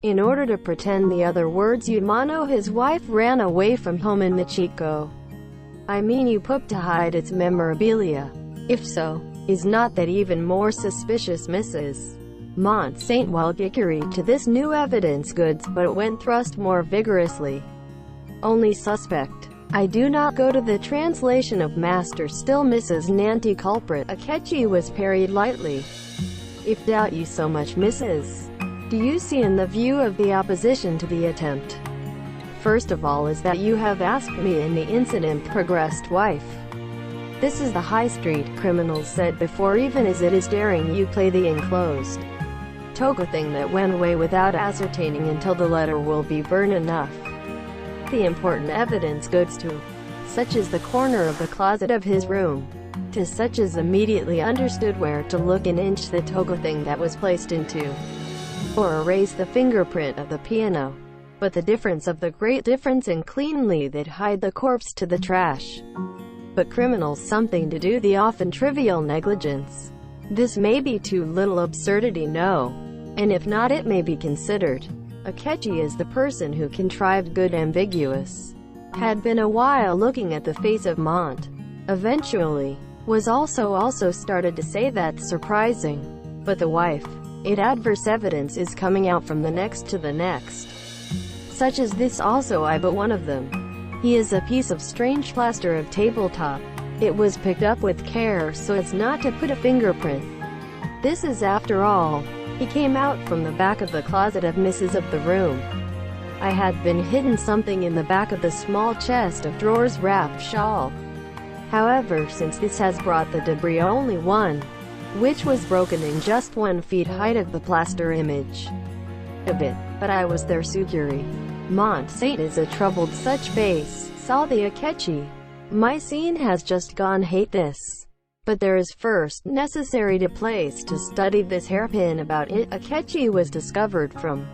In order to pretend the other words, Yamano, his wife, ran away from home in Michiko. I mean, you pooped to hide its memorabilia. If so, is not that even more suspicious, Mrs. Mont Saint Walgickery to this new evidence goods, but it went thrust more vigorously. Only suspect. I do not go to the translation of master still Mrs. Nanti culprit. Akechi was parried lightly. If doubt you so much, Mrs. Do you see in the view of the opposition to the attempt? First of all is that you have asked me in the incident progressed wife. This is the high street, criminals said before, even as it is daring you play the enclosed toga thing that went away without ascertaining until the letter will be burned enough. The important evidence goods to such as the corner of the closet of his room, to such as immediately understood where to look and inch the toga thing that was placed into, or erase the fingerprint of the piano. But the difference of the great difference in cleanly that hide the corpse to the trash. But criminals something to do the often trivial negligence. This may be too little absurdity, no. And if not, it may be considered. Akechi is the person who contrived good ambiguous. Had been a while looking at the face of Mont. Eventually, was also started to say that's surprising. But the wife. It adverse evidence is coming out from the next to the next. Such as this also I but one of them. He is a piece of strange plaster of tabletop. It was picked up with care so as not to put a fingerprint. This is after all. He came out from the back of the closet of Mrs. of the room. I had been hidden something in the back of the small chest of drawers wrapped shawl. However, since this has brought the debris only one, which was broken in just 1 feet height of the plaster image. A bit, but I was there Suguri. Mont Saint is a troubled such face, saw the Akechi. My scene has just gone hate this. But there is first necessary to place to study this hairpin about it. Akechi was discovered from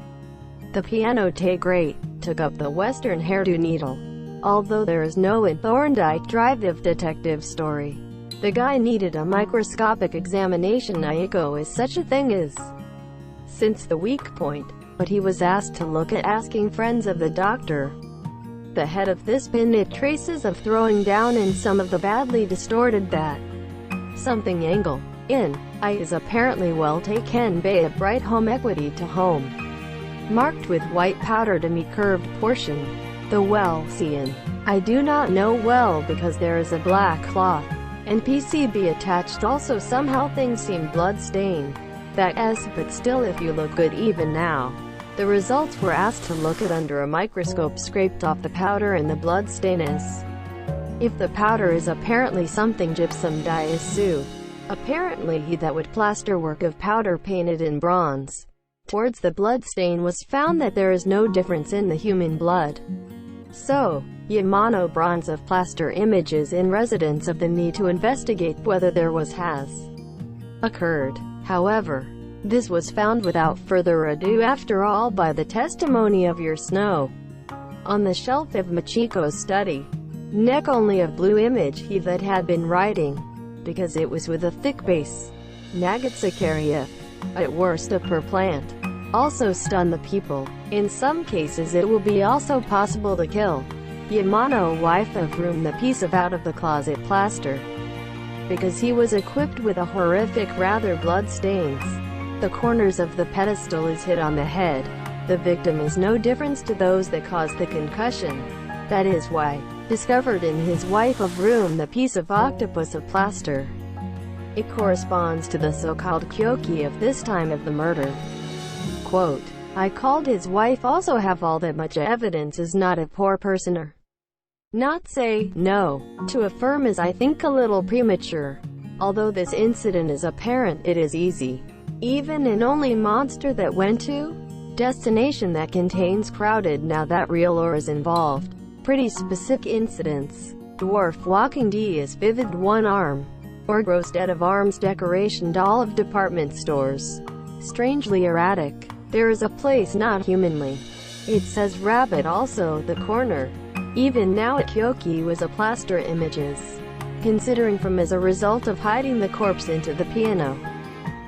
the piano great, took up the western hairdo needle. Although there is no in Thorndike Drive of detective story. The guy needed a microscopic examination. Naiko is such a thing as since the weak point, but he was asked to look at asking friends of the doctor. The head of this pin it traces of throwing down in some of the badly distorted that something angle in I is apparently well taken by a bright home equity to home, marked with white powder to me curved portion. The well seen I do not know well because there is a black cloth and PCB attached also somehow things seem blood stained. That is, but still if you look good even now. The results were asked to look at under a microscope scraped off the powder and the blood stain is. If the powder is apparently something gypsum dye is Sue. Apparently he that would plaster work of powder painted in bronze. Towards the blood stain was found that there is no difference in the human blood. So, Yamano bronze of plaster images in residence of the need to investigate whether there has occurred. However, this was found without further ado after all by the testimony of your Snow. On the shelf of Machiko's study, neck only of blue image he that had been writing, because it was with a thick base. Nagatsukaria, at worst a per plant, also stun the people. In some cases it will be also possible to kill. Yamano wife of room the piece of out of the closet plaster, because he was equipped with a horrific rather blood stains. The corners of the pedestal is hit on the head. The victim is no difference to those that caused the concussion. That is why, discovered in his wife of room the piece of octopus of plaster. It corresponds to the so-called kyoki of this time of the murder. Quote, I called his wife also have all that much evidence is not a poor personer. Not say, no, to affirm is I think a little premature. Although this incident is apparent, it is easy. Even in only monster that went to destination that contains crowded now that real or is involved. Pretty specific incidents. Dwarf walking D is vivid one arm. Or gross dead of arms decoration doll of department stores. Strangely erratic. There is a place not humanly. It says rabbit also, the corner. Even now at Kyoki was a plaster images. Considering from as a result of hiding the corpse into the piano.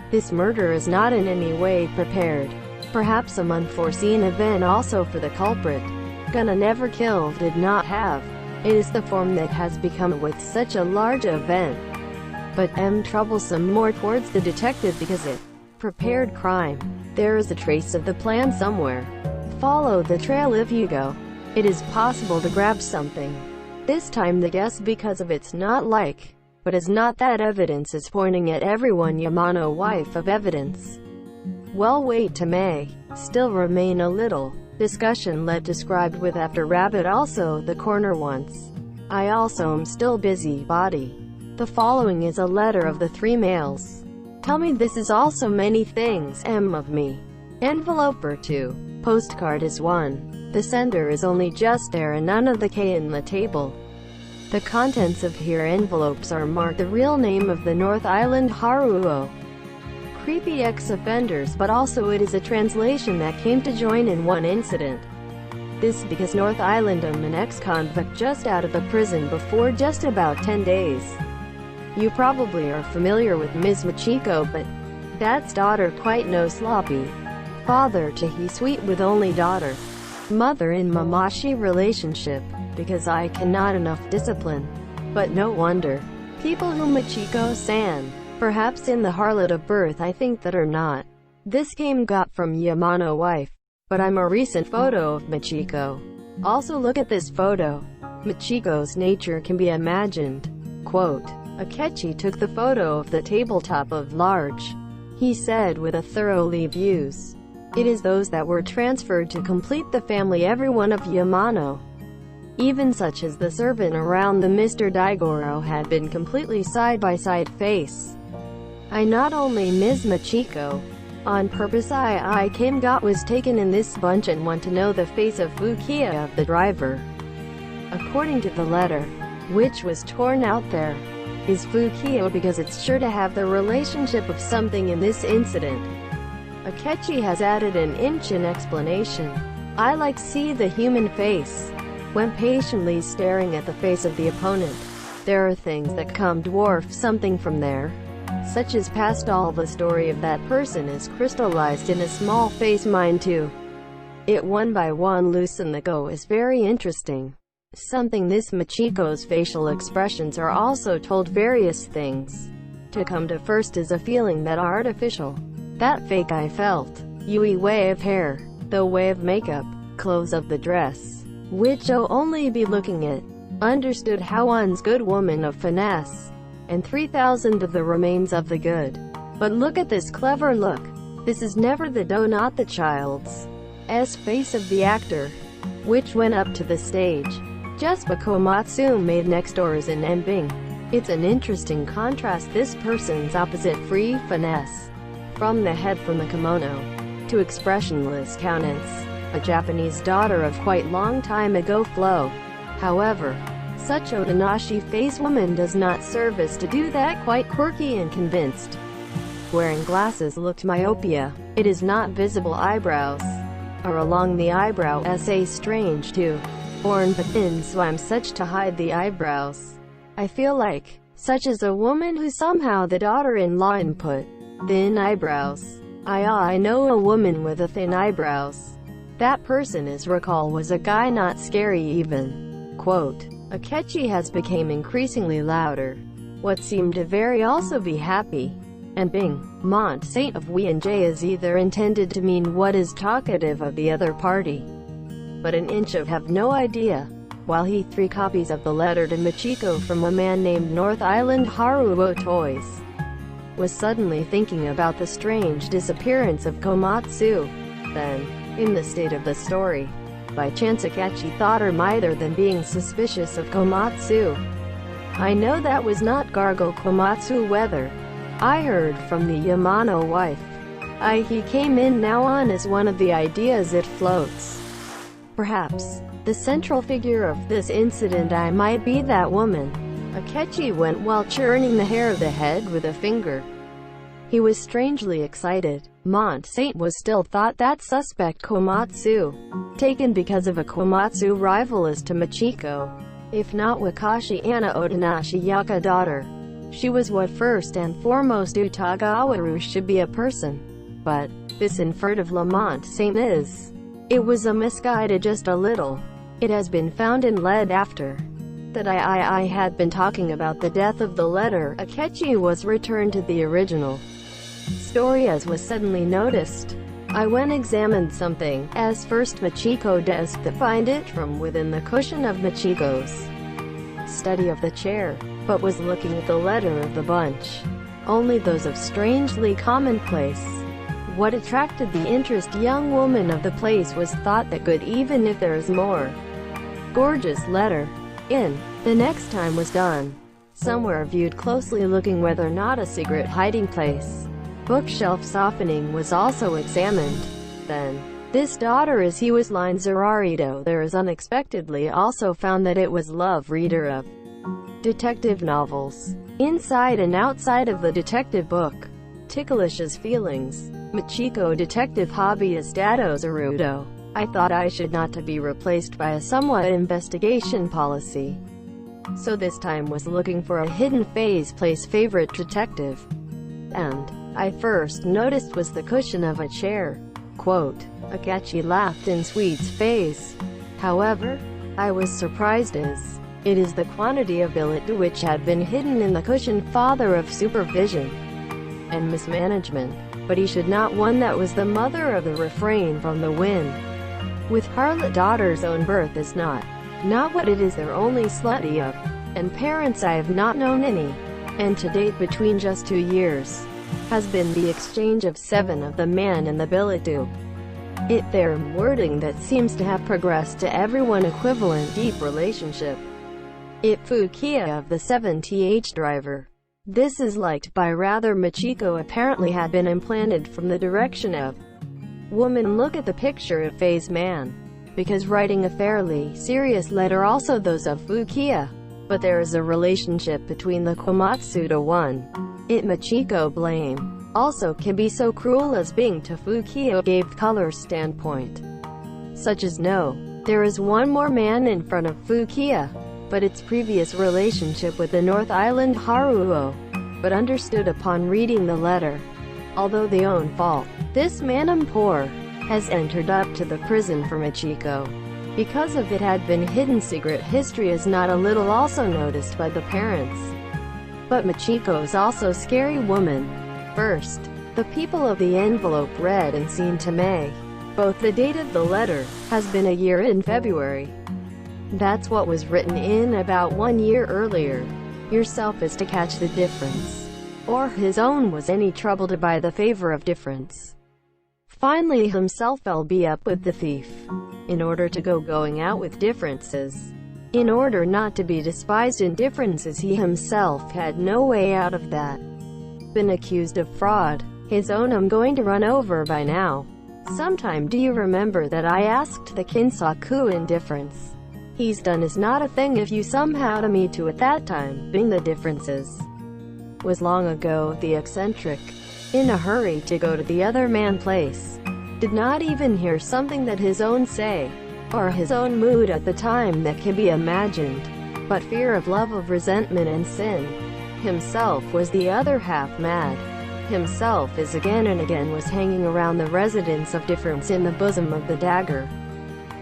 This murder is not in any way prepared. Perhaps some unforeseen event also for the culprit. Gonna never kill did not have. It is the form that has become with such a large event. But troublesome more towards the detective because it prepared crime. There is a trace of the plan somewhere. Follow the trail if you go. It is possible to grab something. This time the guess because of it's not like, but is not that evidence is pointing at everyone Yamano wife of evidence. Well wait to may still remain a little discussion led described with after rabbit also the corner once. I also am still busy body. The following is a letter of the 3 males. Tell me this is also many things of me. Envelope or 2. Postcard is 1. The sender is only just there and none of the K in the table. The contents of here envelopes are marked the real name of the North Island Haruo. Creepy ex-offenders, but also it is a translation that came to join in one incident. This because North Island an ex-convict just out of the prison before just about 10 days. You probably are familiar with Ms. Machiko, but that's daughter quite no sloppy. Father to he sweet with only daughter. Mother in Mamashi relationship, because I cannot enough discipline. But no wonder. People who Machiko-san, perhaps in the harlot of birth I think that are not. This game got from Yamano wife. But I'm a recent photo of Machiko. Also look at this photo. Machiko's nature can be imagined. Quote, Akechi took the photo of the tabletop of large. He said with a thoroughly views. It is those that were transferred to complete the family every one of Yamano. Even such as the servant around the Mr. Daigoro had been completely side-by-side face. I not only Ms. Machiko. On purpose I came got was taken in this bunch and want to know the face of Fukiya of the driver. According to the letter, which was torn out there, is Fukiya because it's sure to have the relationship of something in this incident. Akechi has added an inch in explanation. I like see the human face. When patiently staring at the face of the opponent, there are things that come dwarf something from there. Such as past all the story of that person is crystallized in a small face mind too. It one by one loosen the go is very interesting. Something this Machiko's facial expressions are also told various things. To come to first is a feeling that artificial. That fake I felt. Yui way of hair, the way of makeup, clothes of the dress, which oh only be looking at. Understood how one's good woman of finesse. And 3,000 of the remains of the good. But look at this clever look. This is never the dough not the child's face of the actor, which went up to the stage. Just but Komatsu made next door is in Enbing. It's an interesting contrast this person's opposite free finesse. From the head from the kimono, to expressionless countenance, a Japanese daughter of quite long time ago flow. However, such Otonashi face woman does not service to do that quite quirky and convinced. Wearing glasses looked myopia. It is not visible eyebrows. Or along the eyebrow essay strange too. Born but thin so I'm such to hide the eyebrows. I feel like, such as a woman who somehow the daughter-in-law input. Thin eyebrows. I know a woman with a thin eyebrows. That person is recall was a guy not scary even. Quote. Akechi has become increasingly louder. What seemed to very also be happy. And Bing, Mont Saint of we and J is either intended to mean what is talkative of the other party. But an inch of have no idea. While he 3 copies of the letter to Machiko from a man named North Island Haruo Toys. Was suddenly thinking about the strange disappearance of Komatsu. Then, in the state of the story, by chance Akechi thought her mither than being suspicious of Komatsu. I know that was not Gargle Komatsu weather. I heard from the Yamano wife. He came in now on as one of the ideas it floats. Perhaps, the central figure of this incident I might be that woman. Akechi went while churning the hair of the head with a finger. He was strangely excited. Mont Saint was still thought that suspect Komatsu. Taken because of a Komatsu rival as to Machiko. If not Wakashi Anna Otonashi Yaka daughter. She was what first and foremost Utagawaru should be a person. but this inferred of Lamont St. is. It was a misguided just a little. It has been found in lead after that I had been talking about the death of the letter. Akechi was returned to the original story as was suddenly noticed. I went examined something, as first Machiko desk to find it from within the cushion of Machiko's study of the chair, but was looking at the letter of the bunch. Only those of strangely commonplace. What attracted the interest young woman of the place was thought that good even if there is more gorgeous letter in. The next time was done. Somewhere viewed closely looking whether not a secret hiding place. Bookshelf softening was also examined. Then, this daughter as he was line Zerarido there is unexpectedly also found that it was love reader of detective novels. Inside and outside of the detective book. Ticklish's feelings. Machiko detective hobbyist Dado Zerudo. I thought I should not to be replaced by a somewhat investigation policy. So this time was looking for a hidden phase place favorite detective. And I first noticed was the cushion of a chair. Quote, Akechi laughed in Sweet's face. However, I was surprised as it is the quantity of billet which had been hidden in the cushion father of supervision and mismanagement. But he should not one that was the mother of the refrain from the wind. With harlot daughter's own birth is not what it is their only slutty of, and parents I have not known any, and to date between just 2 years, has been the exchange of 7 of the man and the billet do. It their wording that seems to have progressed to everyone equivalent deep relationship. It Fukia of the 7th driver. This is liked by rather Machiko apparently had been implanted from the direction of woman look at the picture of phase man. Because writing a fairly serious letter also those of Fukia. But there is a relationship between the Komatsuda one. It Machiko blame. Also can be so cruel as being to Fukia gave color standpoint. Such as no. There is one more man in front of Fukia. But its previous relationship with the North Island Haruo. But understood upon reading the letter. Although the own fault, this manum poor has entered up to the prison for Machiko. Because of it had been hidden secret history is not a little also noticed by the parents. But Machiko's also scary woman. First, the people of the envelope read and seen to May. Both the date of the letter has been a year in February. That's what was written in about 1 year earlier. Yourself is to catch the difference. Or his own was any trouble to buy the favor of difference. Finally himself fell be up with the thief. In order to going out with differences. In order not to be despised in differences he himself had no way out of that. Been accused of fraud. His own I'm going to run over by now. Sometime do you remember that I asked the Kinsaku indifference? He's done is not a thing if you somehow to me too at that time, being the differences. Was long ago the eccentric. In a hurry to go to the other man place. Did not even hear something that his own say. Or his own mood at the time that can be imagined. But fear of love of resentment and sin. Himself was the other half mad. Himself is again and again was hanging around the residence of difference in the bosom of the dagger.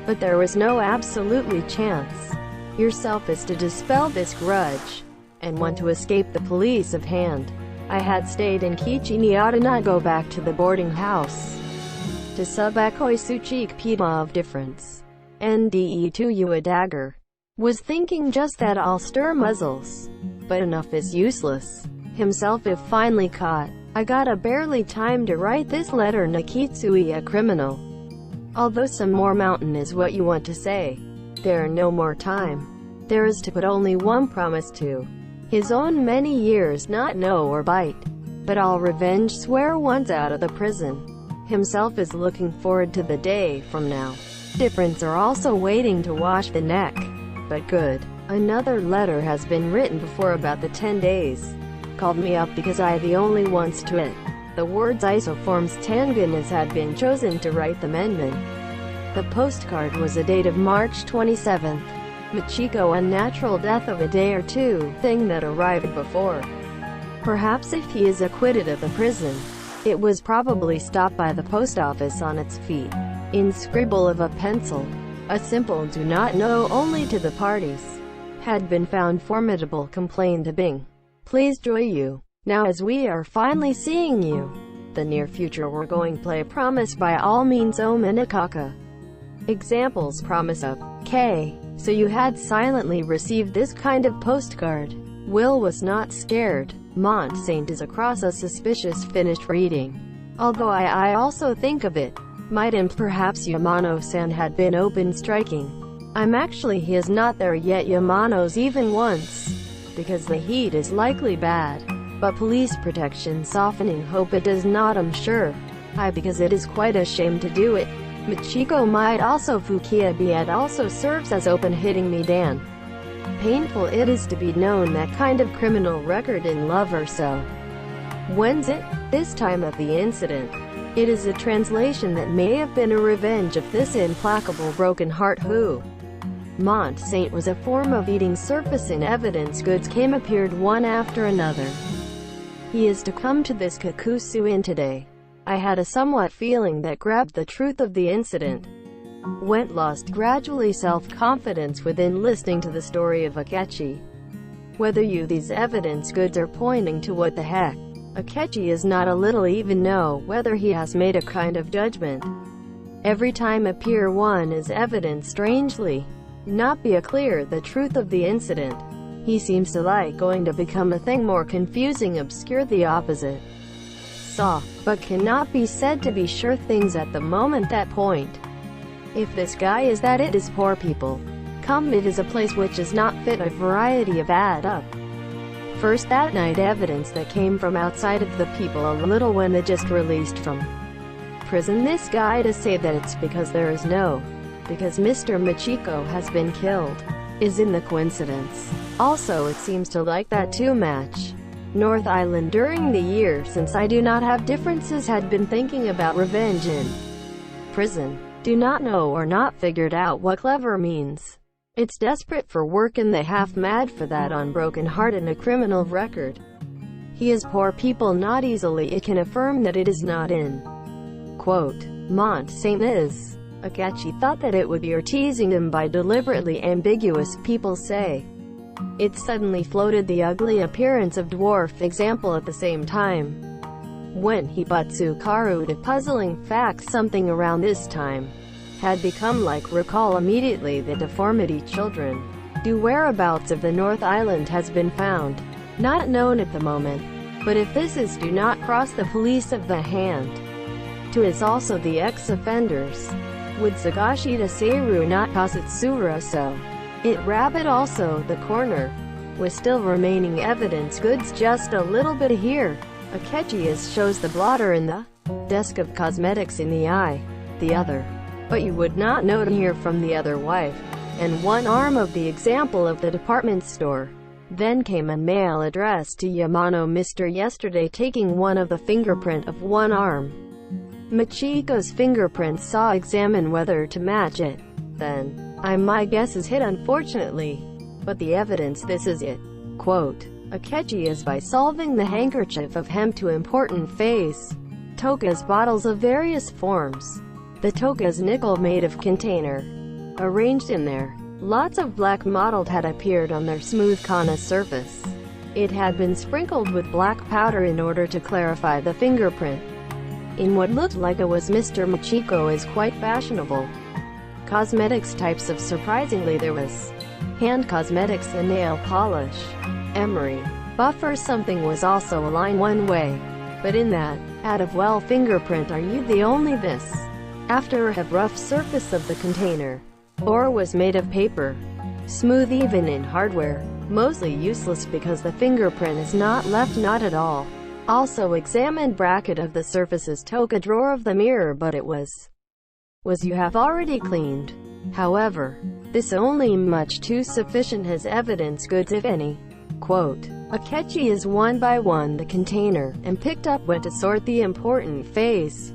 But there was no absolutely chance. Yourself is to dispel this grudge. And want to escape the police of hand. I had stayed in Kichi ought to not go back to the boarding house. To Subakoi Suchik Pima of difference. NDE to you a dagger. Was thinking just that I'll stir muzzles. But enough is useless. Himself if finally caught. I got a barely time to write this letter Nakitsui a criminal. Although some more mountain is what you want to say. There no more time. There is to put only one promise to. His own many years not know or bite. But all revenge swear once out of the prison. Himself is looking forward to the day from now. Difference are also waiting to wash the neck. But good. Another letter has been written before about the 10 days. Called me up because I the only ones to it. The words isoforms Tanganas had been chosen to write the amendment. The postcard was a date of March 27th. Machiko unnatural death of a day or two, thing that arrived before. Perhaps if he is acquitted of the prison, It was probably stopped by the post office on its feet. In scribble of a pencil, a simple "do not know" only to the parties had been found formidable, complained the Bing. Please joy you. Now as we are finally seeing you, the near future we're going play promise by all means O Minakaka. Examples promise of K. So you had silently received this kind of postcard. Will was not scared. Mont Saint is across a suspicious finished reading. Although I also think of it, might and perhaps Yamano-san had been open striking. I'm actually he is not there yet Yamano's even once. Because the heat is likely bad. But police protection softening hope it does not I'm sure. Because it is quite a shame to do it. Michiko might also Fukia be it also serves as open hitting me Dan. Painful it is to be known that kind of criminal record in love or so. When's it? This time of the incident. It is a translation that may have been a revenge of this implacable broken heart who. Mont Saint was a form of eating surface in evidence goods came appeared one after another. He is to come to this Kakusu in today. I had a somewhat feeling that grabbed the truth of the incident. Went lost gradually self-confidence within listening to the story of Akechi. Whether you these evidence goods are pointing to what the heck. Akechi is not a little even know whether he has made a kind of judgment. Every time appear one is evident strangely. Not be a clear the truth of the incident. He seems to like going to become a thing more confusing obscure the opposite. Saw, but cannot be said to be sure things at the moment that point. If this guy is that it is poor people. Come it is a place which is not fit a variety of add up. First that night evidence that came from outside of the people a little when they just released from prison this guy to say that it's because there is no. Because Mr. Michiko has been killed. Is in the coincidence. Also it seems to like that too much. North Island during the year since I do not have differences had been thinking about revenge in prison. Do not know or not figured out what clever means. It's desperate for work and they half mad for that unbroken heart and a criminal record. He is poor people not easily it can affirm that it is not in. Quote, Mont Saint is. Akechi thought that it would be teasing him by deliberately ambiguous people say. It suddenly floated the ugly appearance of Dwarf example at the same time. When he Butsukaru to puzzling facts something around this time had become like recall immediately the deformity children. Do whereabouts of the North Island has been found. Not known at the moment. But if this is do not cross the police of the hand. To is also the ex-offenders. Would Sagashita Seiru not Kasutsura so? It rabbit also the corner. With still remaining evidence goods just a little bit here. Akechi is shows the blotter in the desk of cosmetics in the eye. The other. But you would not know to hear from the other wife. And one arm of the example of the department store. Then came a mail addressed to Yamano Mr. Yesterday taking one of the fingerprint of one arm. Michiko's fingerprints saw examine whether to match it. Then, my guess is hit unfortunately. But the evidence this is it. Quote, Akechi is by solving the handkerchief of hem to important face. Toka's bottles of various forms. The Toka's nickel made of container. Arranged in there. Lots of black mottled had appeared on their smooth kana surface. It had been sprinkled with black powder in order to clarify the fingerprint. In what looked like it was Mr. Michiko is quite fashionable. Cosmetics types of surprisingly there was hand cosmetics and nail polish. Emery. Buffer something was also a line one way. But in that, out of well fingerprint are you the only this? After a rough surface of the container. Or was made of paper. Smooth even in hardware. Mostly useless because the fingerprint is not left not at all. Also examined bracket of the surface's Toka drawer of the mirror but it was you have already cleaned. However, this only much too sufficient as evidence goods if any. Quote, Akechi is one by one the container, and picked up went to sort the important face.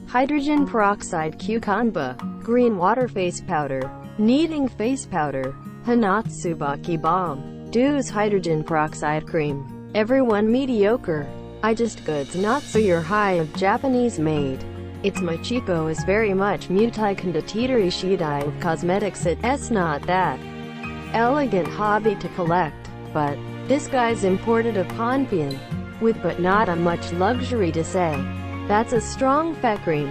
Hydrogen peroxide cucumber, green water face powder, kneading face powder, Hanatsubaki bomb, Dew's hydrogen peroxide cream. Everyone mediocre. I just goods not so your high of Japanese made. Its Machiko is very much mutai konditori shidai of cosmetics. It's not that elegant hobby to collect, but this guy's imported a Ponpian, with but not a much luxury to say. That's a strong factory.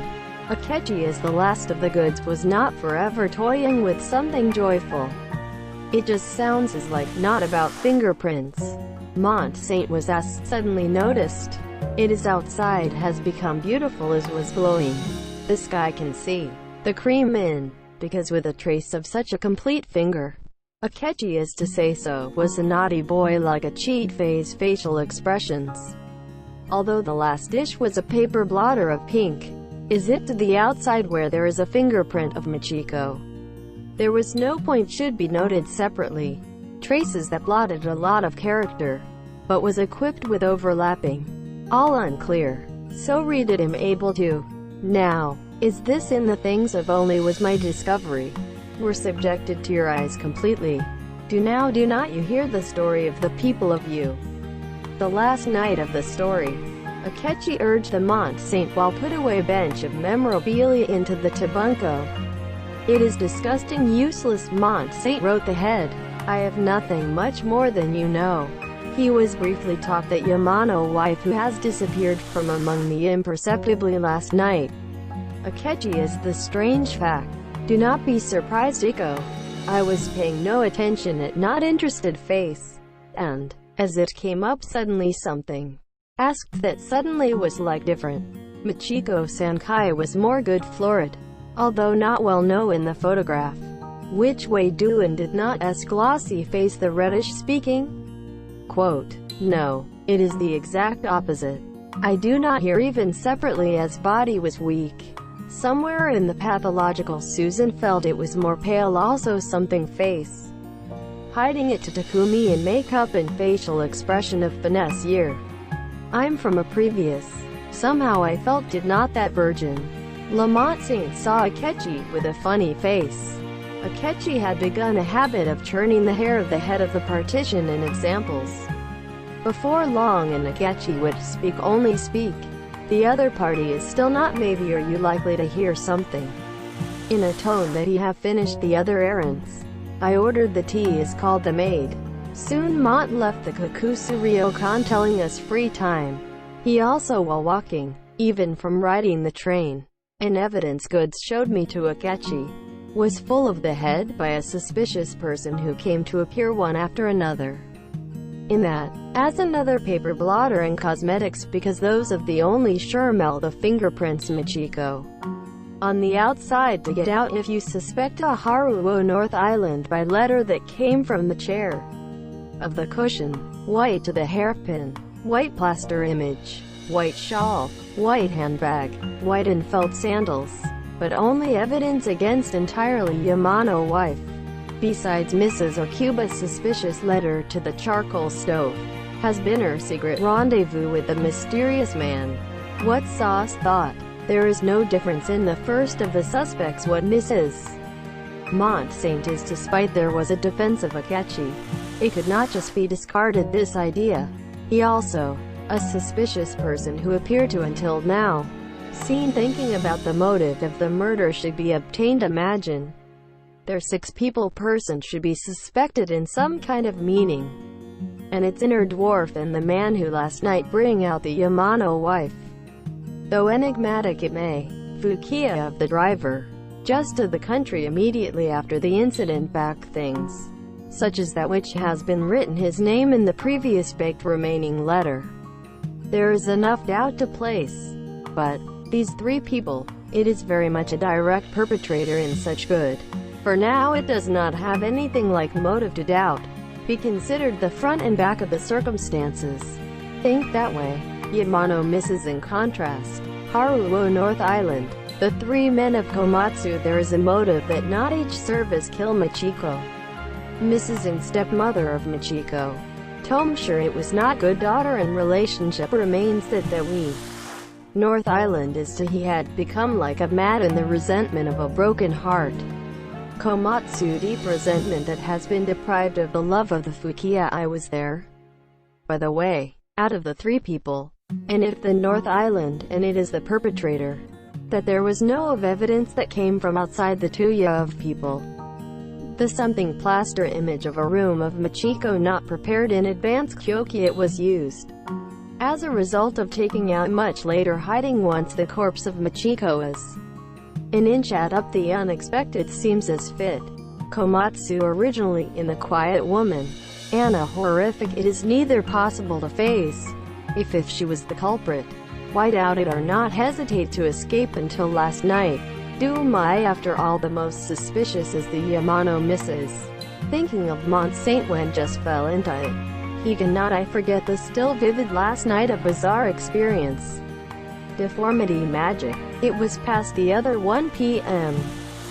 Akechi is the last of the goods was not forever toying with something joyful. It just sounds as like not about fingerprints. Mont Saint was asked, suddenly noticed. It is outside has become beautiful as was glowing. This guy can see the cream in, because with a trace of such a complete finger. Akechi is to say so, was a naughty boy like a cheat phase facial expressions. Although the last dish was a paper blotter of pink, is it to the outside where there is a fingerprint of Machiko. There was no point should be noted separately. Traces that blotted a lot of character, but was equipped with overlapping. All unclear. So Readig am able to. Now, is this in the things of only was my discovery? Were subjected to your eyes completely. Do not you hear the story of the people of you. The last night of the story. Akechi urged the Mont Saint while put away bench of memorabilia into the tabunko. It is disgusting useless, Mont Saint wrote the head. I have nothing much more than you know. He was briefly taught that Yamano wife who has disappeared from among the imperceptibly last night. Akechi is the strange fact. Do not be surprised, Iko. I was paying no attention at not interested face. And, as it came up suddenly something asked that suddenly was like different. Machiko Sankai was more good florid, although not well known in the photograph. Which way do and did not s glossy face the reddish speaking? Quote, no, it is the exact opposite. I do not hear even separately as body was weak. Somewhere in the pathological Susan felt it was more pale also something face. Hiding it to Takumi in makeup and facial expression of finesse year. I'm from a previous. Somehow I felt did not that virgin. Lamont Saint saw Akechi with a funny face. Akechi had begun a habit of churning the hair of the head of the partition in examples. Before long and Akechi would speak only speak. The other party is still not maybe are you likely to hear something. In a tone that he have finished the other errands. I ordered the tea is called the maid. Soon Mont left the Kakusu Ryokan telling us free time. He also while walking, even from riding the train. And evidence goods showed me to Akechi. Was full of the head by a suspicious person who came to appear one after another. In that, as another paper blotter and cosmetics because those of the only sure meld the fingerprints Machiko. On the outside to get out if you suspect a Haruo North Island by letter that came from the chair. Of the cushion, white to the hairpin, white plaster image, white shawl, white handbag, white and felt sandals, but only evidence against entirely Yamano wife. Besides Mrs. Okuba's suspicious letter to the charcoal stove, has been her secret rendezvous with the mysterious man. What Sauce thought, there is no difference in the first of the suspects what Mrs. Mont Saint is despite there was a defense of Akechi. It could not just be discarded this idea. He also, a suspicious person who appeared to until now, seen thinking about the motive of the murder should be obtained imagine. Their 6 people person should be suspected in some kind of meaning. And it's inner dwarf and the man who last night bring out the Yamano wife. Though enigmatic it may, Fukiya of the driver, just to the country immediately after the incident back things, such as that which has been written his name in the previous baked remaining letter. There is enough doubt to place. But, these 3 people, it is very much a direct perpetrator in such good. For now it does not have anything like motive to doubt. Be considered the front and back of the circumstances. Think that way. Yamano misses in contrast. Haruo North Island. The 3 men of Komatsu there is a motive that not each serve as kill Machiko. Mrs. and stepmother of Machiko. Tom sure it was not good daughter and relationship remains that we. North Island is to he had become like a mad in the resentment of a broken heart. Komatsu deep resentment that has been deprived of the love of the Fukiya I was there. By the way, out of the 3 people, and if the North Island, and it is the perpetrator, that there was no evidence that came from outside the Tuya of people. The something plaster image of a room of Machiko not prepared in advance Kyoki it was used. As a result of taking out much later hiding once the corpse of Machiko is an inch up the unexpected seems as fit. Komatsu originally in the quiet woman. Anna horrific it is neither possible to face. If she was the culprit, why doubt it or not hesitate to escape until last night? Do my after all the most suspicious is the Yamano misses. Thinking of Mont Saint when just fell into it. He cannot I forget the still vivid last night a bizarre experience. Deformity magic. It was past the other 1 p.m.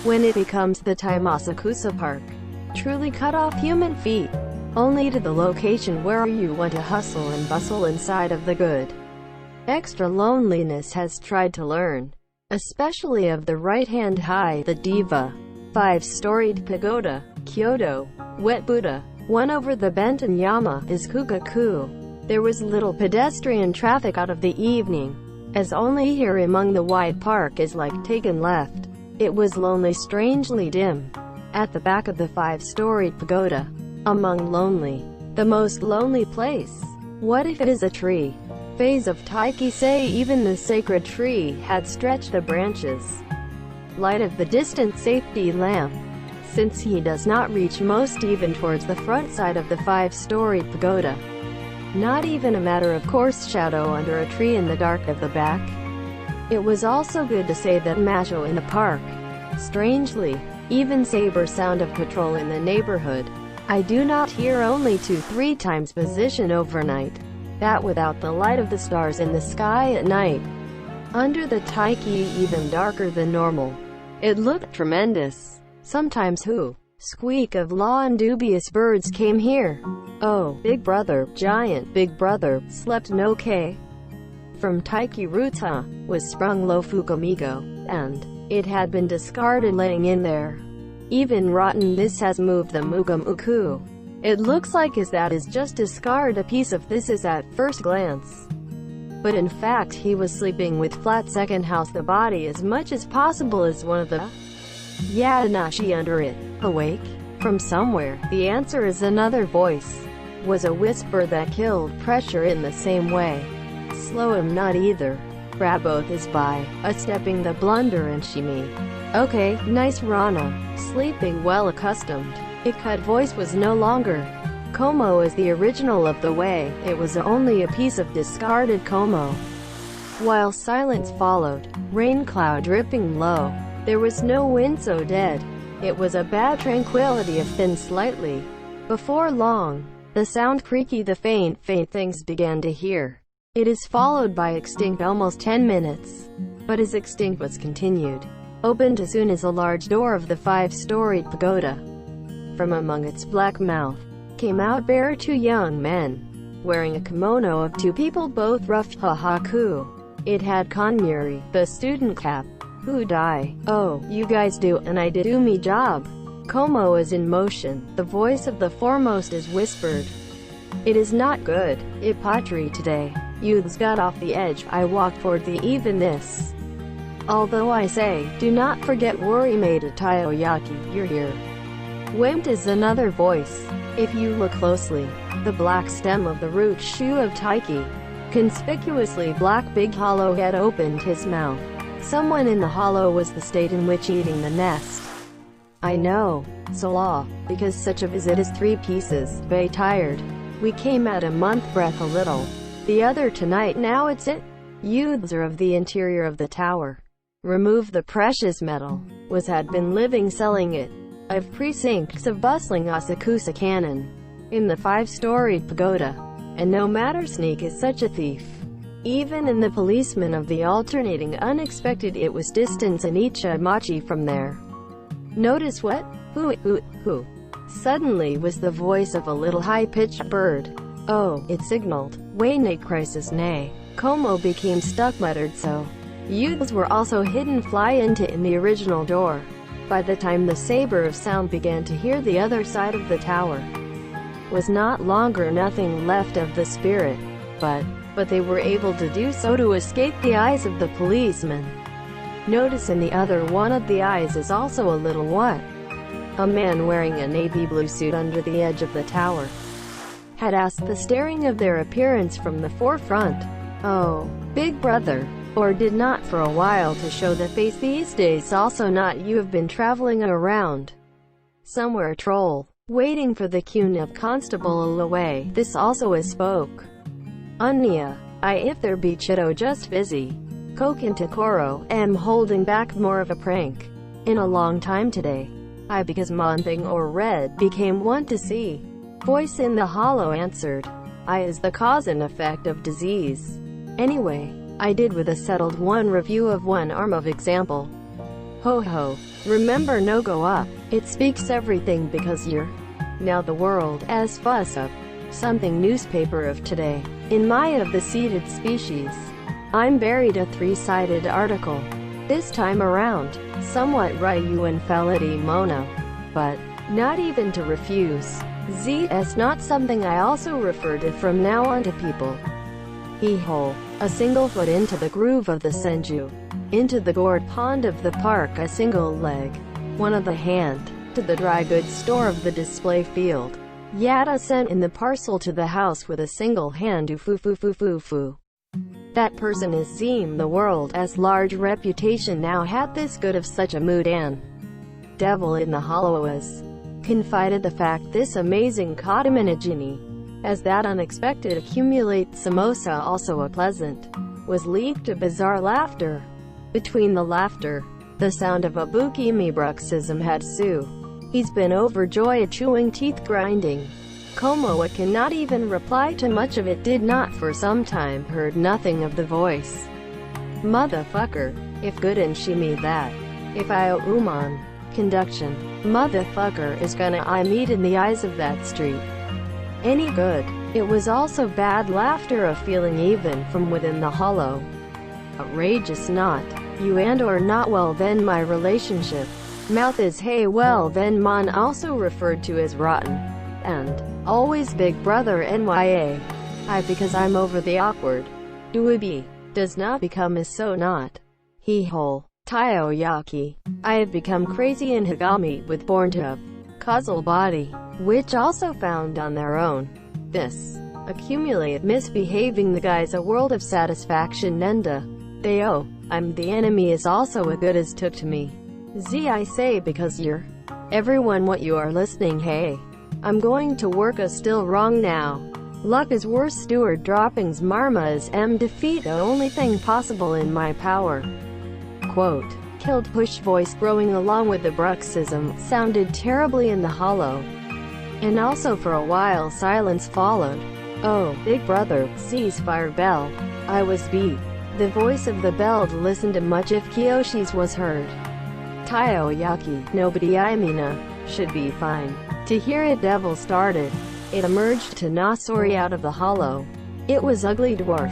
when it becomes the time Asakusa Park. Truly cut off human feet. Only to the location where you want to hustle and bustle inside of the good. Extra loneliness has tried to learn. Especially of the right-hand high, the diva. 5-storied pagoda, Kyoto, wet Buddha, one over the Benten Yama, is Kukaku. There was little pedestrian traffic out of the evening, as only here among the wide park is like taken left. It was lonely strangely dim. At the back of the 5-storied pagoda, among lonely, the most lonely place. What if it is a tree? Phase of Taiki say even the sacred tree had stretched the branches. Light of the distant safety lamp. Since he does not reach most even towards the front side of the 5-storied pagoda. Not even a matter of course shadow under a tree in the dark of the back. It was also good to say that macho in the park. Strangely, even saber sound of patrol in the neighborhood. I do not hear only 2-3 times position overnight. That without the light of the stars in the sky at night. Under the taiki even darker than normal. It looked tremendous. Sometimes squeak of law and dubious birds came here. Oh, Big Brother, giant Big Brother, slept no K. From Taiki Ruta, was sprung lo Fukumigo, and it had been discarded laying in there. Even rotten this has moved the Mugamuku. It looks like that is just discard a piece of this is at first glance. But in fact he was sleeping with flat second house the body as much as possible as one of the Yadanashi under it. Awake? From somewhere, the answer is another voice. Was a whisper that killed pressure in the same way. Slow him not either. Grab both is by, a-stepping the blunder and shimi. Okay, nice Rana. Sleeping well accustomed. It cut voice was no longer. Como is the original of the way, it was only a piece of discarded Como. While silence followed, rain cloud dripping low, there was no wind so dead. It was a bad tranquility of thin slightly. Before long, the sound creaky the faint things began to hear. It is followed by extinct almost 10 minutes. But as extinct was continued. Opened as soon as a large door of the 5-storied pagoda. From among its black mouth, came out bare 2 young men, wearing a kimono of 2 people both rough hahaku. It had Konmuri, the student cap, who die. Oh, you guys do, and I did do me job. Como is in motion, the voice of the foremost is whispered. It is not good, Ipatri today. Youths got off the edge, I walked toward the evenness. Although I say, do not forget worry made a Taiyaki, you're here. Went is another voice. If you look closely, the black stem of the root shoe of Taiki. Conspicuously black big hollow had opened his mouth. Someone in the hollow was the state in which eating the nest. I know. Salah, because such a visit is 3 pieces, bay tired. We came at a month breath a little. The other tonight now it's it. Youths are of the interior of the tower. Remove the precious metal. Had been living selling it. Of precincts of bustling Asakusa cannon. In the 5-storied pagoda. And no matter sneak is such a thief. Even in the policeman of the alternating unexpected it was distance and Icha Machi from there. Notice what? Who? Suddenly was the voice of a little high-pitched bird. Oh, it signaled. Wayne crisis nay. Como became stuck muttered so. Youths were also hidden fly into in the original door. By the time the saber of sound began to hear the other side of the tower. Was not longer nothing left of the spirit. But but they were able to do so to escape the eyes of the policeman. Notice in the other one of the eyes is also a little what? A man wearing a navy blue suit under the edge of the tower had asked the staring of their appearance from the forefront. Oh, big brother. Or did not for a while to show the face these days also not you have been traveling around somewhere troll, waiting for the cue of constable away. This also is spoke. Unya, I if there be chito just busy. Koken Takoro, am holding back more of a prank. In a long time today. I because monthing or red became one to see. Voice in the hollow answered. I is the cause and effect of disease. Anyway, I did with a settled one review of one arm of example. Ho ho. Remember no go up. It speaks everything because you're now the world as fuss up. Something newspaper of today. In my of the seeded species. I'm buried a three-sided article. This time around, somewhat Ryu infality mono. But, not even to refuse. ZS not something I also refer to from now on to people. Hee-hole. A single foot into the groove of the Senju. Into the gourd pond of the park a single leg. One of the hand. To the dry goods store of the display field. Yada sent in the parcel to the house with a single hand foo. That person is seem the world as large reputation now had this good of such a mood and devil in the hollow was confided the fact this amazing Kodaminagini as that unexpected accumulate samosa also a pleasant was leaked to bizarre laughter. Between the laughter, the sound of a bukimi bruxism had Sue. He's been overjoyed chewing teeth grinding. Komoa cannot even reply to much of it did not for some time heard nothing of the voice. Motherfucker. If good and she me that. If I uman. Conduction. Motherfucker is gonna I meet in the eyes of that street. Any good. It was also bad laughter of feeling even from within the hollow. Outrageous not. You and or not well then my relationship. Mouth is hey well then mon also referred to as rotten. And, always big brother nya. I because I'm over the awkward. Duibi. Does not become is so not. He-hole. Taiyaki. I have become crazy in Higami with born to causal body, which also found on their own. This. Accumulate misbehaving the guy's a world of satisfaction nenda. They oh, I'm the enemy is also a good as took to me. Z I say because you're everyone what you are listening hey. I'm going to work a still wrong now. Luck is worse steward droppings marma is defeat the only thing possible in my power. Quote. Killed push voice growing along with the bruxism sounded terribly in the hollow. And also for a while silence followed. Oh, big brother, ceasefire bell. I was beat. The voice of the bell listened to much if Kiyoshi's was heard. Taiyaki, nobody I meana, should be fine. To hear it devil started. It emerged to Nasori out of the hollow. It was ugly dwarf.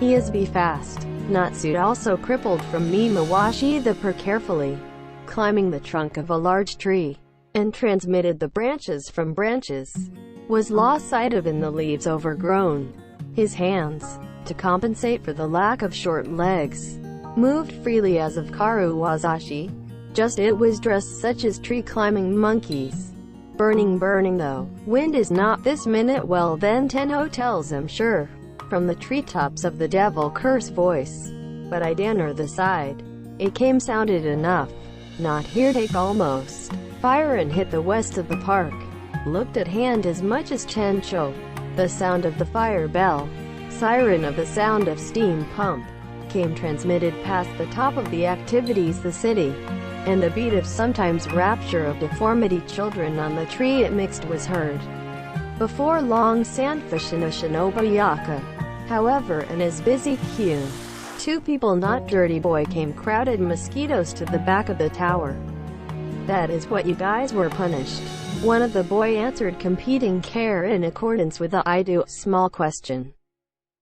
He is be fast. Natsude also crippled from Mimawashi the per carefully climbing the trunk of a large tree and transmitted the branches from branches was lost sight of in the leaves overgrown. His hands, to compensate for the lack of short legs, moved freely as of Karu Wazashi. Just it was dressed such as tree climbing monkeys. Burning though. Wind is not this minute well then 10 hotels I'm sure. From the treetops of the devil curse voice. But I danner the side. It came sounded enough. Not here take almost. Fire and hit the west of the park. Looked at hand as much as Chencho. The sound of the fire bell. Siren of the sound of steam pump. Came transmitted past the top of the activities the city. And the beat of sometimes rapture of deformity children on the tree it mixed was heard. Before long sandfish in a shinobayaka. However and as busy Q. Two people not dirty boy came crowded mosquitoes to the back of the tower. That is what you guys were punished. One of the boy answered competing care in accordance with the I do small question.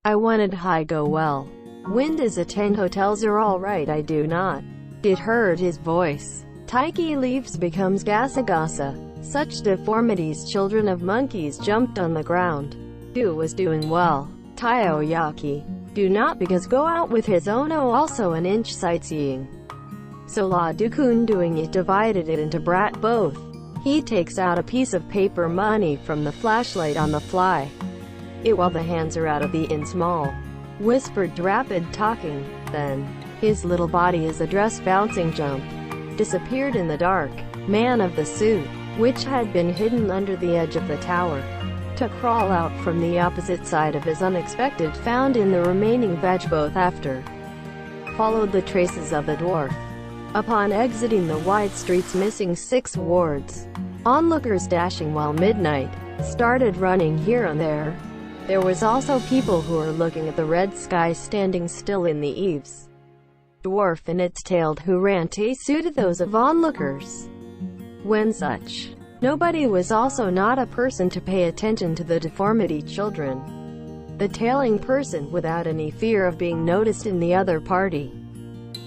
I wanted high go well. Wind is a 10 hotels are alright I do not. It heard his voice. Taiki leaves becomes gasagasa. Such deformities children of monkeys jumped on the ground. Do was doing well. Taiyaki. Do not because go out with his ono also an inch sightseeing. So La Dukun doing it divided it into brat both. He takes out a piece of paper money from the flashlight on the fly. It while the hands are out of the in small. Whispered rapid talking. Then, his little body as a dress bouncing jump. Disappeared in the dark. Man of the suit, which had been hidden under the edge of the tower, to crawl out from the opposite side of his unexpected found in the remaining veg both after. Followed the traces of the dwarf. Upon exiting the wide streets missing 6 wards. Onlookers dashing while midnight, started running here and there. There was also people who were looking at the red sky standing still in the eaves. Dwarf and its tailed who ran suited those of onlookers. When such nobody was also not a person to pay attention to the deformity children. The tailing person, without any fear of being noticed in the other party,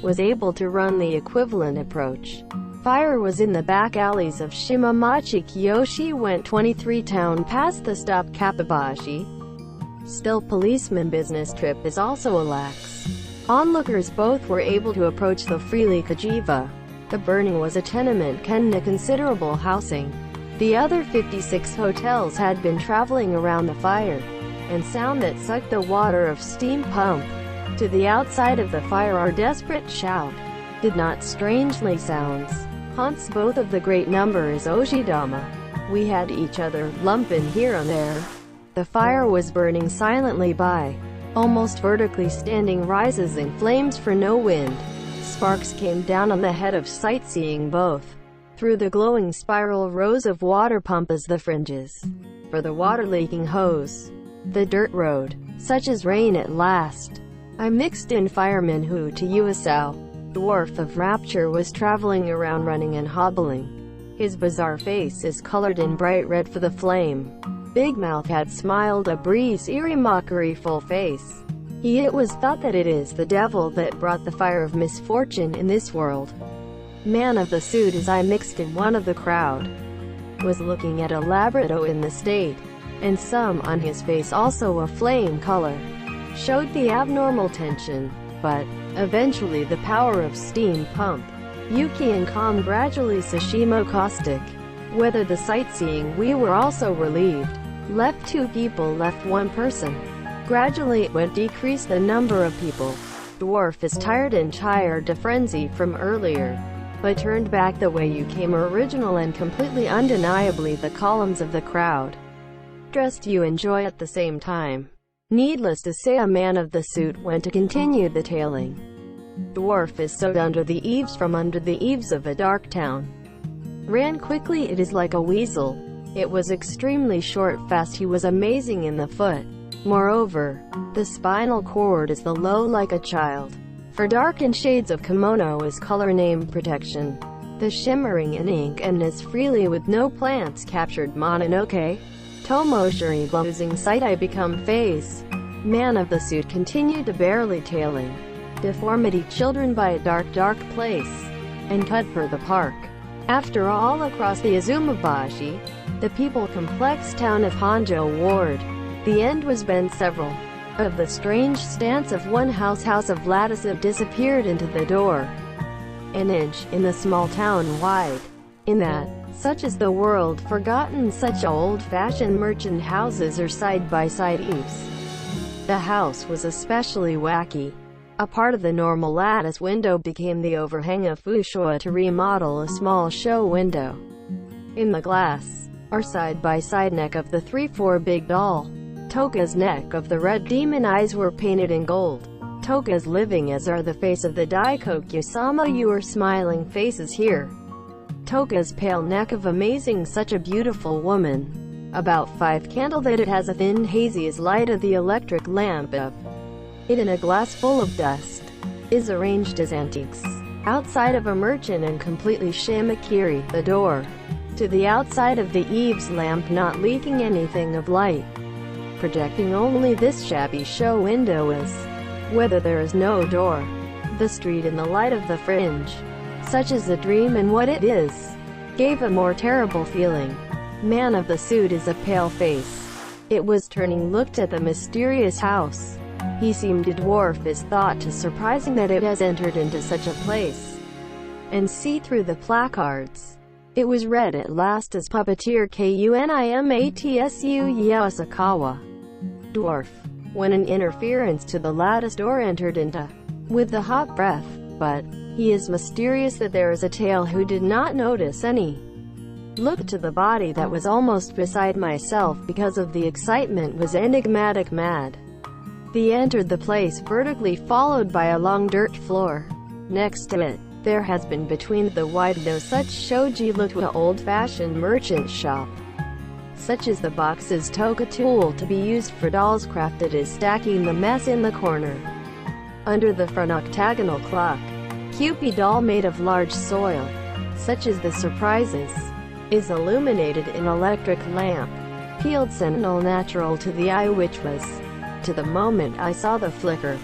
was able to run the equivalent approach. Fire was in the back alleys of Shimamachi. Kiyoshi went 23 town past the stop Kapabashi. Still policeman business trip is also a lax. Onlookers both were able to approach the freely Kajiva. The burning was a tenement ken a considerable housing. The other 56 hotels had been traveling around the fire, and sound that sucked the water of steam pump. To the outside of the fire our desperate shout did not strangely sounds. Haunts both of the great number is Oshidama. We had each other lumping here and there. The fire was burning silently by, almost vertically standing rises in flames for no wind. Sparks came down on the head of sightseeing both. Through the glowing spiral rows of water pump as the fringes. For the water-leaking hose. The dirt road. Such as rain at last. I mixed in fireman who to Uasao. Dwarf of rapture was traveling around running and hobbling. His bizarre face is colored in bright red for the flame. Big mouth had smiled a breeze eerie mockery full face. It was thought that it is the devil that brought the fire of misfortune in this world. Man of the suit as I mixed in one of the crowd, was looking at a Labrador in the state, and some on his face also a flame color, showed the abnormal tension, but, eventually the power of steam pump. Yuki and calm gradually Sashimo caustic. Whether the sightseeing we were also relieved. Left 2 people left 1 person. Gradually it went decrease the number of people. Dwarf is tired and tired to frenzy from earlier, but turned back the way you came original and completely undeniably the columns of the crowd. Dressed you enjoy at the same time. Needless to say a man of the suit went to continue the tailing. Dwarf is sewed under the eaves from under the eaves of a dark town. Ran quickly it is like a weasel. It was extremely short fast he was amazing in the foot. Moreover, the spinal cord is the low like a child. For dark and shades of kimono is color name protection. The shimmering in ink and as freely with no plants captured Mononoke. Tomoshiri losing sight I become phase. Man of the suit continued to barely tailing. Deformity children by a dark place. And cut per the park. After all across the Azumabashi, the people complex town of Honjo Ward. The end was been several of the strange stance of one house of lattice have disappeared into the door. An inch in the small town wide. In that, such is the world forgotten such old-fashioned merchant houses are side-by-side eaves. The house was especially wacky. A part of the normal lattice window became the overhang of Fushua to remodel a small show window. In the glass, are side-by-side neck of the 3-4 big doll. Toka's neck of the red demon eyes were painted in gold. Toka's living as are the face of the Daikoku-sama you are smiling faces here. Toka's pale neck of amazing such a beautiful woman. About 5 candle that it has a thin hazy as light of the electric lamp of it in a glass full of dust. Is arranged as antiques. Outside of a merchant and completely shimakiri, the door. To the outside of the eaves lamp not leaking anything of light. Projecting only this shabby show window is. Whether there is no door. The street in the light of the fringe. Such is the dream and what it is. Gave a more terrible feeling. Man of the suit is a pale face. It was turning looked at the mysterious house. He seemed to dwarf his thought to surprising that it has entered into such a place. And see through the placards. It was read at last as puppeteer Kunimatsu Yasukawa. Dwarf. When an interference to the lattice door entered into, with the hot breath, but he is mysterious that there is a tale who did not notice any. Look to the body that was almost beside myself because of the excitement was enigmatic mad. They entered the place vertically followed by a long dirt floor. Next to it, there has been between the wide no such shoji look to an old-fashioned merchant shop. Such as the box's toka tool to be used for dolls crafted is stacking the mess in the corner. Under the front octagonal clock, Cupid doll made of large soil, such as the surprises, is illuminated in electric lamp, peeled sentinel natural to the eye which was, to the moment I saw the flicker,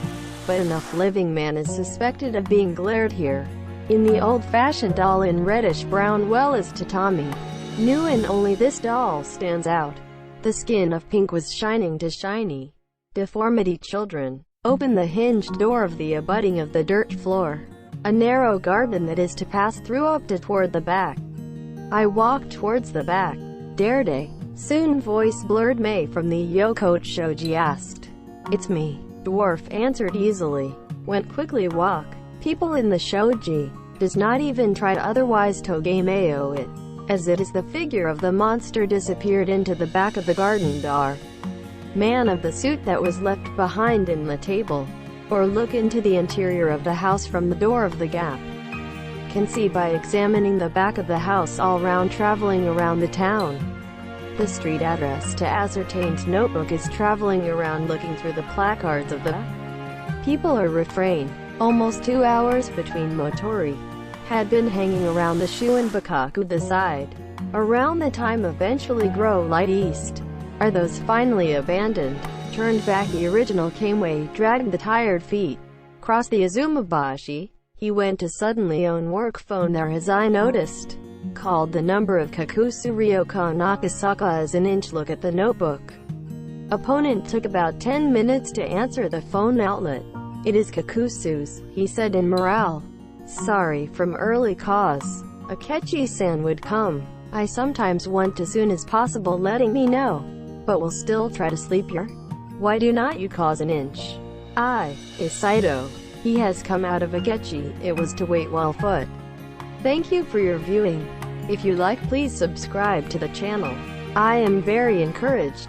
but enough living man is suspected of being glared here. In the old-fashioned doll in reddish-brown well as tatami. New and only this doll stands out. The skin of pink was shining to shiny. Deformity children. Open the hinged door of the abutting of the dirt floor. A narrow garden that is to pass through up to toward the back. I walked towards the back. Dare they? Soon voice blurred May from the Yokote Shoji asked. It's me. Dwarf answered easily. Went quickly walk. People in the shoji. Does not even try to otherwise togemeo it. As it is the figure of the monster disappeared into the back of the garden door. Man of the suit that was left behind in the table. Or look into the interior of the house from the door of the gap. Can see by examining the back of the house all round traveling around the town. The street address to ascertained notebook is traveling around looking through the placards of the people are refrain. Almost 2 hours between motori had been hanging around the shu and bakaku the side. Around the time eventually grow light east. Are those finally abandoned? Turned back the original Kameway, dragged the tired feet. Crossed the Azumabashi. He went to suddenly own work phone there as I noticed. Called the number of Kakusu Ryoko Nakasaka as an inch look at the notebook. Opponent took about 10 minutes to answer the phone outlet. It is Kakusu's, he said in morale. Sorry from early cause. Akechi-san would come. I sometimes want as soon as possible letting me know. But will still try to sleep here. Why do not you cause an inch? Is Saito. He has come out of Akechi, it was to wait while foot. Thank you for your viewing. If you like please subscribe to the channel. I am very encouraged.